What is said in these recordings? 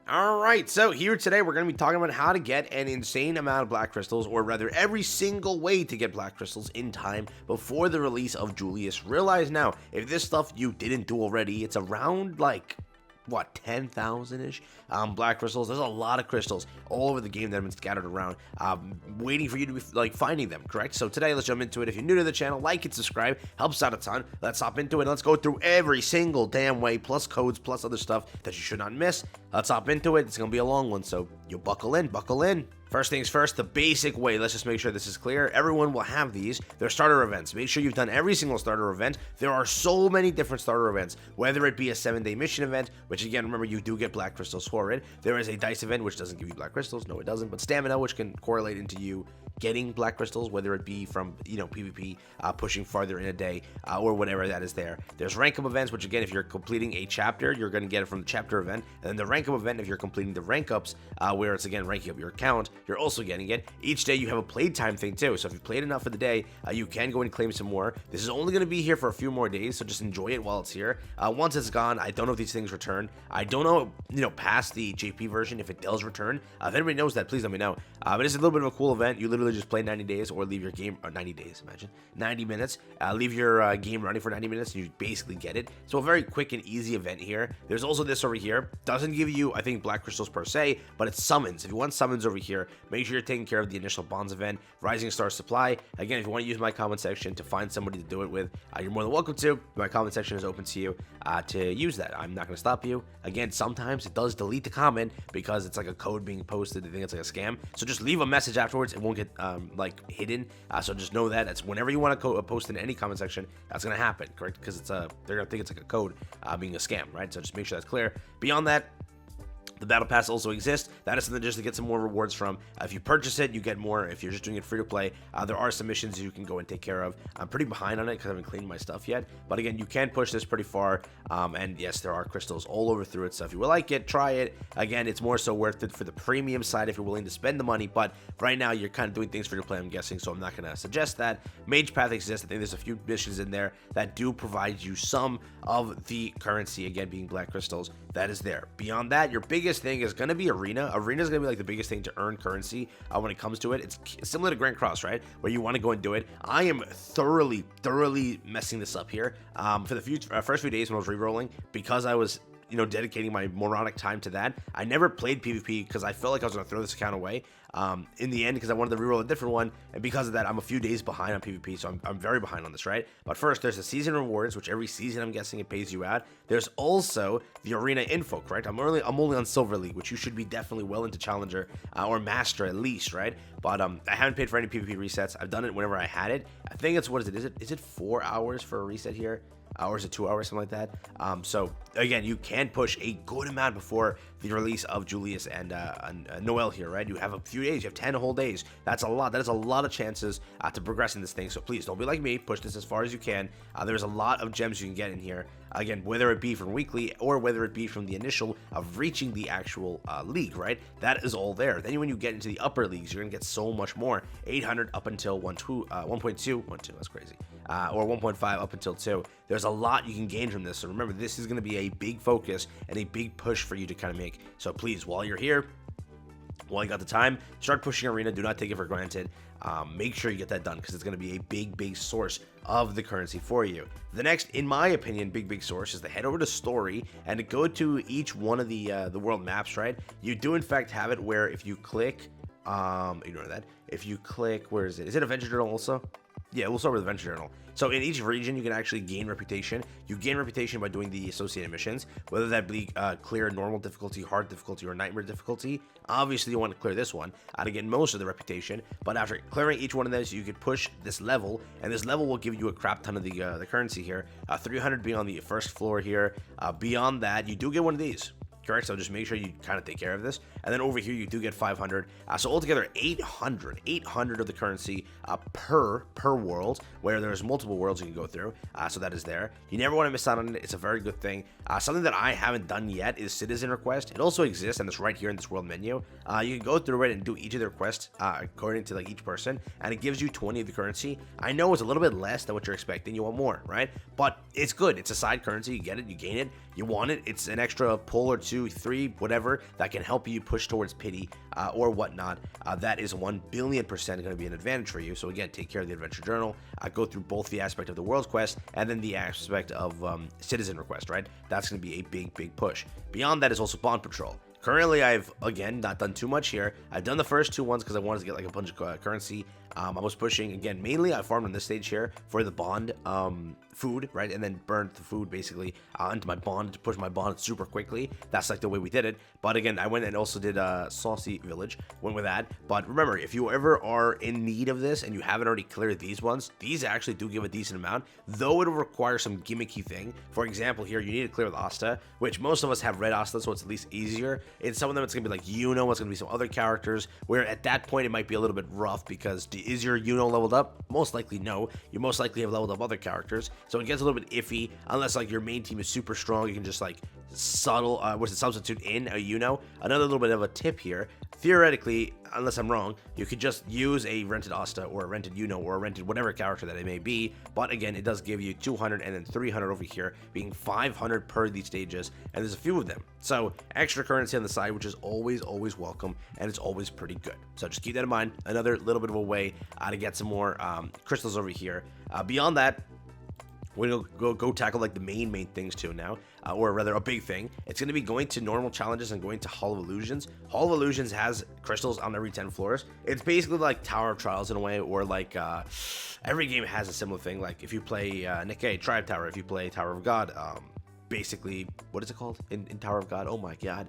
Alright, so here today we're going to be talking about how to get an insane amount of black crystals, or rather every single way to get black crystals in time before the release of Julius. Realize now, if this stuff you didn't do already, it's around like, what, 10,000-ish black crystals. There's a lot of crystals all over the game that have been scattered around, waiting for you to be like finding them, correct? So today, let's jump into it. If you're new to the channel, like and subscribe, helps out a ton. Let's hop into it. Let's go through every single damn way, plus codes, plus other stuff that you should not miss. Let's hop into it. It's gonna be a long one, so you buckle in, buckle in. First things first, the basic way. Let's just make sure this is clear. Everyone will have these. They're starter events. Make sure you've done every single starter event. There are so many different starter events, whether it be a 7-day mission event, which again, remember, you do get black crystals for it. There is a dice event, which doesn't give you black crystals. No, it doesn't. But stamina, which can correlate into you getting black crystals, whether it be from, PvP, pushing farther in a day, or whatever that is there. There's rank up events, which again, if you're completing a chapter, you're going to get it from the chapter event. And then the rank up event, if you're completing the rank ups, where it's again ranking up your account, you're also getting it. Each day you have a playtime thing too, so if you've played enough for the day, you can go and claim some more. This is only going to be here for a few more days, so just enjoy it while it's here. Once it's gone, I don't know if these things return. I don't know, past the JP version, if it does return. If anybody knows that, please let me know. But it's a little bit of a cool event. You literally just play 90 days or leave your game, or 90 days, imagine, 90 minutes, leave your game running for 90 minutes, and you basically get it. So a very quick and easy event here. There's also this over here. Doesn't give you, I think, black crystals per se, but it's summons. If you want summons over here, make sure you're taking care of the initial bonds event, Rising Star Supply. Again, if you want to use my comment section to find somebody to do it with, you're more than welcome to. My comment section is open to you to use that. I'm not going to stop you. Again, sometimes it does delete the comment because it's like a code being posted. They think it's like a scam. So just leave a message afterwards. It won't get like hidden. So just know that. That's whenever you want to post in any comment section, that's going to happen, correct? Because it's they're going to think it's like a code being a scam, right? So just make sure that's clear. Beyond that, the battle pass also exists. That is something just to get some more rewards from. If you purchase it, you get more. If you're just doing it free to play, there are some missions you can go and take care of. I'm pretty behind on it because I haven't cleaned my stuff yet. But again, you can push this pretty far. And yes, there are crystals all over through it. So if you would like it, try it. Again, it's more so worth it for the premium side if you're willing to spend the money. But right now, you're kind of doing things free to play, I'm guessing. So I'm not going to suggest that. Mage Path exists. I think there's a few missions in there that do provide you some of the currency, again, being black crystals. That is there. Beyond that, your biggest thing is going to be Arena. Arena is going to be like the biggest thing to earn currency when it comes to it. It's similar to Grand Cross, right? Where you want to go and do it. I am thoroughly messing this up here. For the first few days when I was re-rolling, because I was dedicating my moronic time to that. I never played PvP because I felt like I was going to throw this account away in the end because I wanted to reroll a different one. And because of that, I'm a few days behind on PvP, so I'm very behind on this, right? But first, there's the season rewards, which every season, I'm guessing, it pays you out. There's also the arena info, correct? I'm only on Silver League, which you should be definitely well into Challenger or Master at least, right? But I haven't paid for any PvP resets. I've done it whenever I had it. I think it's, what is it? Is it 4 hours for a reset here? Hours or 2 hours, something like that. So again, you can push a good amount before the release of Julius and Noel here, right? You have a few days, you have 10 whole days. That's a lot. That is a lot of chances to progress in this thing. So please don't be like me. Push this as far as you can. There's a lot of gems you can get in here. Again, whether it be from weekly or whether it be from the initial of reaching the actual league, right? That is all there. Then when you get into the upper leagues, you're gonna get so much more. 800 up until 1.2, that's crazy. Or 1.5 up until 2. There's a lot you can gain from this. So remember, this is going to be a big focus and a big push for you to kind of make. So please, while you're here, while you got the time, start pushing Arena. Do not take it for granted. Make sure you get that done because it's going to be a big source of the currency for you. The next, in my opinion, big source is to head over to Story and to go to each one of the world maps, right? You do, in fact, have it where if you click, ignore that. If you click, where is it? Is it Adventure Journal also? Yeah, we'll start with Adventure Journal. So in each region, you can actually gain reputation. You gain reputation by doing the associated missions, whether that be clear normal difficulty, hard difficulty, or nightmare difficulty. Obviously, you want to clear this one to get most of the reputation. But after clearing each one of those, you could push this level, and this level will give you a crap ton of the currency here. 300 being on the first floor here. Beyond that, you do get one of these. Correct, so just make sure you kind of take care of this. And then over here, you do get 500. So altogether, 800 of the currency per world, where there's multiple worlds you can go through. So that is there. You never want to miss out on it. It's a very good thing. Something that I haven't done yet is Citizen Request. It also exists, and it's right here in this world menu. You can go through it and do each of the requests according to like each person, and it gives you 20 of the currency. I know it's a little bit less than what you're expecting. You want more, right? But it's good. It's a side currency. You get it. You gain it. You want it. It's an extra pull or two 2, 3, whatever, that can help you push towards pity or whatnot, that is 1,000,000,000% going to be an advantage for you. So again, take care of the adventure journal, go through both the aspect of the world's quest and then the aspect of citizen request, right? That's going to be a big push. Beyond that is also bond patrol. Currently, I've, again, not done too much here. I've done the first 2 ones because I wanted to get like a bunch of currency. I was pushing, again, mainly I farmed on this stage here for the bond food, right? And then burned the food basically into my bond to push my bond super quickly. That's like the way we did it. But again, I went and also did Saucy Village, went with that. But remember, if you ever are in need of this and you haven't already cleared these ones, these actually do give a decent amount, though it'll require some gimmicky thing. For example, here, you need to clear with Asta, which most of us have red Asta, so it's at least easier. In some of them, it's going to be like it's going to be some other characters, where at that point, it might be a little bit rough because is your leveled up? Most likely no. You most likely have leveled up other characters, so it gets a little bit iffy unless like your main team is super strong. You can just like substitute in a Another little bit of a tip here: theoretically, unless I'm wrong, you could just use a rented Asta or a rented or a rented whatever character that it may be. But again, it does give you 200 and then 300 over here, being 500 per these stages, and there's a few of them. So extra currency on the side, which is always welcome, and it's always pretty good. So just keep that in mind. Another little bit of a way to get some more crystals over here. Beyond that, we're gonna go tackle like the main things too now, or rather a big thing. It's gonna be going to normal challenges and going to Hall of Illusions. Hall of Illusions has crystals on every 10 floors. It's basically like Tower of Trials in a way, or like every game has a similar thing. Like if you play Nikkei Tribe Tower, if you play Tower of God, basically, what is it called in Tower of God? Oh my god,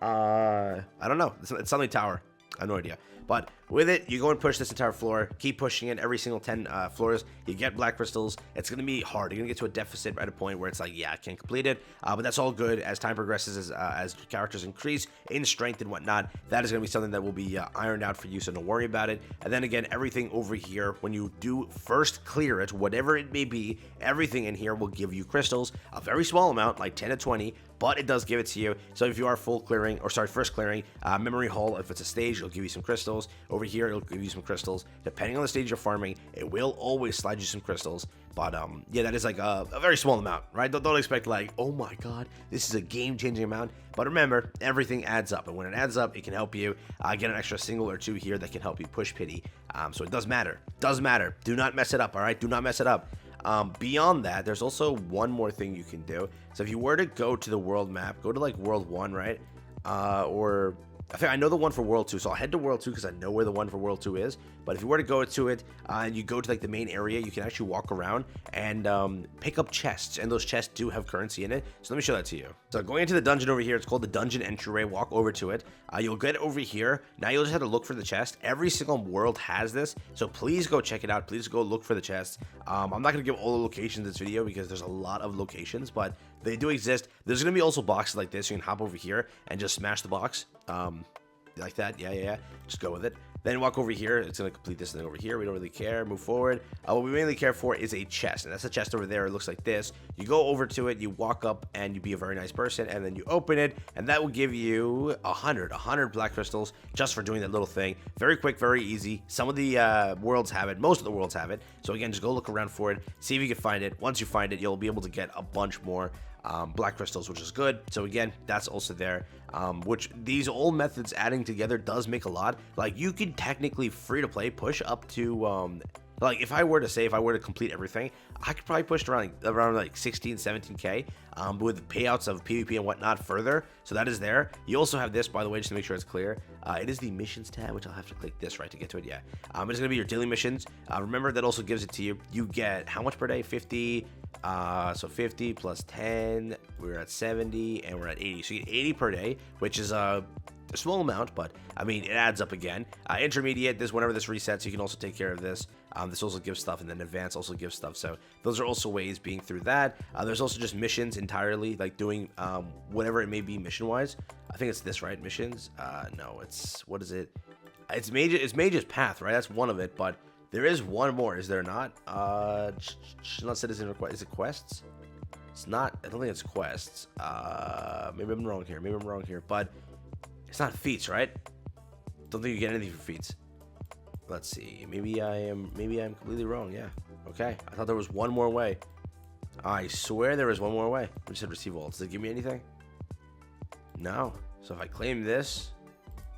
I don't know. It's something Tower. I have no idea. But with it, you go and push this entire floor, keep pushing it every single 10 floors, you get black crystals. It's going to be hard. You're going to get to a deficit at a point where it's like, yeah, I can't complete it. But that's all good as time progresses, as characters increase in strength and whatnot. That is going to be something that will be ironed out for you, so don't worry about it. And then again, everything over here, when you do first clear it, whatever it may be, everything in here will give you crystals, a very small amount, like 10 to 20, but it does give it to you. So if you are first clearing, Memory Hall, if it's a stage, it'll give you some crystals. Over here, it'll give you some crystals. Depending on the stage you're farming, it will always slide you some crystals. But yeah, that is like a very small amount, right? Don't expect like, oh my god, this is a game-changing amount. But remember, everything adds up, and when it adds up, it can help you get an extra single or two here that can help you push pity. So it does matter. Does matter. Do not mess it up, all right? Do not mess it up. Beyond that, there's also one more thing you can do. So if you were to go to the world map, go to like World 1, right? Or I think I know the one for World 2, so I'll head to World 2 because I know where the one for World 2 is. But if you were to go to it and you go to like the main area, you can actually walk around and pick up chests, and those chests do have currency in it. So let me show that to you. So going into the dungeon over here, it's called the dungeon entryway. Walk over to it. You'll get over here. Now you'll just have to look for the chest. Every single world has this, so please go check it out. Please go look for the chests. I'm not going to give all the locations in this video because there's a lot of locations, but they do exist. There's going to be also boxes like this. You can hop over here and just smash the box. Like that, yeah. Just go with it. Then walk over here. It's going to complete this thing over here. We don't really care. Move forward. What we mainly care for is a chest, and that's a chest over there. It looks like this. You go over to it, you walk up, and you be a very nice person, and then you open it, and that will give you 100 black crystals just for doing that little thing. Very quick, very easy. Some of the worlds have it. Most of the worlds have it. So again, just go look around for it. See if you can find it. Once you find it, you'll be able to get a bunch more black crystals, which is good. So again, that's also there, which these old methods adding together does make a lot. Like you could technically free to play push up to like if I were to complete everything, I could probably push around like 16 17k with payouts of PvP and whatnot further. So that is there. You also have this, by the way, just to make sure it's clear. It is the missions tab, which I'll have to click this right to get to it. Yeah, it's gonna be your daily missions. Remember, that also gives it to you. You get how much per day? 50. So 50 plus 10, we're at 70, and we're at 80. So you get 80 per day, which is a small amount, but I mean, it adds up again. Intermediate, whenever this resets, you can also take care of this. This also gives stuff, and then advanced also gives stuff. So those are also ways being through that. There's also just missions entirely, like doing whatever it may be mission-wise. I think it's this, right? Missions? No, what is it? It's Mage's Path, right? That's one of it, but there is one more, is there not? Not citizen request. Is it quests? It's not. I don't think it's quests. Maybe I'm wrong here. But it's not feats, right? Don't think you get anything for feats. Let's see. Maybe I'm completely wrong. Yeah. Okay. I thought there was one more way. I swear there was one more way. I just said receive all. Does it give me anything? No. So if I claim this,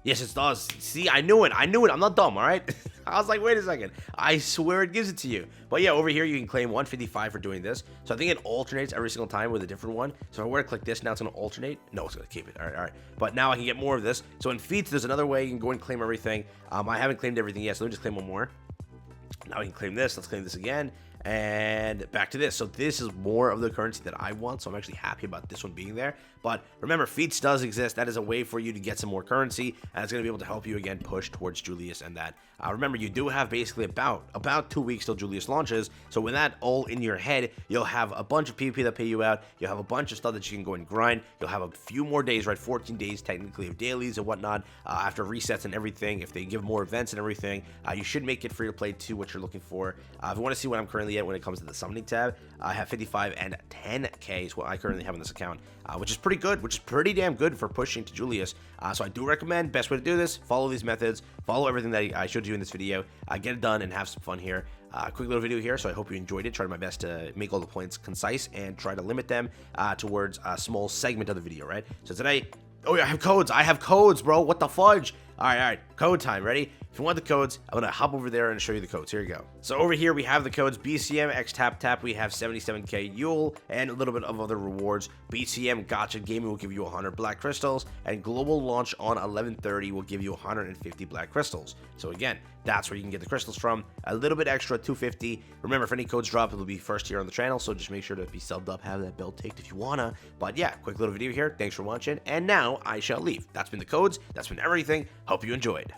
yes, it does. See, I knew it. I'm not dumb, all right? I was like, wait a second. I swear it gives it to you. But yeah, over here, you can claim 155 for doing this. So I think it alternates every single time with a different one. So if I were to click this, now it's going to alternate. No, it's going to keep it. All right. But now I can get more of this. So in feats, there's another way you can go and claim everything. I haven't claimed everything yet, so let me just claim one more. Now we can claim this. Let's claim this again. And back to this. So this is more of the currency that I want, so I'm actually happy about this one being there. But remember, feats does exist. That is a way for you to get some more currency, and it's going to be able to help you again push towards Julius and that. Remember, you do have basically about 2 weeks till Julius launches. So with that all in your head, you'll have a bunch of PvP that pay you out. You'll have a bunch of stuff that you can go and grind. You'll have a few more days, right? 14 days technically of dailies and whatnot after resets and everything. If they give more events and everything, you should make it free to play to what you're looking for. If you want to see what I'm currently at when it comes to the summoning tab, I have 55 and 10k is what I currently have on this account, which is pretty good, which is pretty damn good for pushing to Julius. So I do recommend, best way to do this, follow these methods, follow everything that I showed you in this video, get it done and have some fun here. Quick little video here, so I hope you enjoyed it. Tried my best to make all the points concise and try to limit them towards a small segment of the video, right? So today, oh yeah, I have codes, bro. What the fudge? All right, code time. Ready? If you want the codes, I'm gonna hop over there and show you the codes. Here you go. So over here we have the codes BCM, X Tap Tap. We have 77k Yule and a little bit of other rewards. BCM Gotcha Gaming will give you 100 black crystals, and Global Launch on 11/30 will give you 150 black crystals. So again, that's where you can get the crystals from. A little bit extra, 250. Remember, if any codes drop, it'll be first here on the channel. So just make sure to be subbed up, have that bell ticked if you wanna. But yeah, quick little video here. Thanks for watching, and now I shall leave. That's been the codes. That's been everything. Hope you enjoyed.